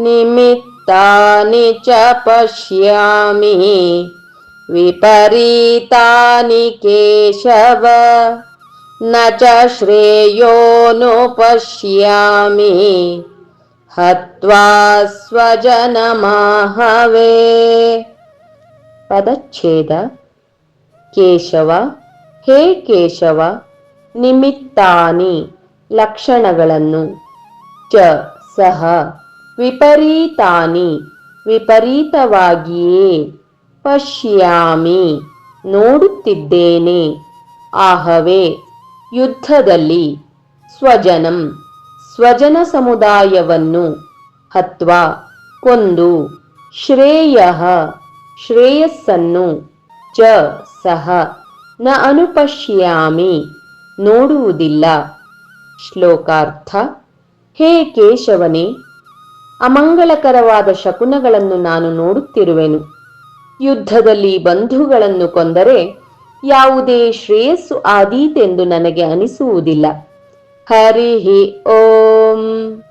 ನಿಮಿತ್ತಾನಿ ಚ ಪಶ್ಯಾಮಿ ವಿಪರೀತಾನಿ ಕೇಶವ ನ ಚ ಶ್ರೇಯೋನು ಪಶ್ಯಾಮಿ ಹತ್ವಾ ಸ್ವಜನಮಾಹವೇ. ಪದಚ್ಛೇದ. ಕೇಶವ, ಹೇ ಕೇಶವ, ನಿಮಿತ್ತಾನಿ ಲಕ್ಷಣಗಳನ್ನು, ಚ ಸಹ, ವಿಪರೀತಾನಿ ವಿಪರೀತವಾಗಿಯೇ, ಪಶ್ಯಾಮಿ ನೋಡುತ್ತಿದ್ದೇನೆ, ಆಹವೇ ಯುದ್ಧದಲ್ಲಿ, ಸ್ವಜನಂ ಸ್ವಜನ ಸಮುದಾಯವನ್ನು, ಹತ್ವಾ ಕೊಂದು, ಶ್ರೇಯಃ ಶ್ರೇಯಸ್ಸನ್ನು, ಚ ಸಹ, ನ ಅನುಪಶ್ಯಾಮಿ ನೋಡುವುದಿಲ್ಲ. ಶ್ಲೋಕಾರ್ಥ. ಹೇ ಕೇಶವನೇ, ಅಮಂಗಳಕರವಾದ ಶಕುನಗಳನ್ನು ನಾನು ನೋಡುತ್ತಿರುವೆನು. ಯುದ್ಧದಲ್ಲಿ ಬಂಧುಗಳನ್ನು ಕೊಂದರೆ ಯಾವುದೇ ಶ್ರೇಯಸ್ಸು ಆದೀತೆಂದು ನನಗೆ ಅನಿಸುವುದಿಲ್ಲ. ಹರಿ ಓಂ.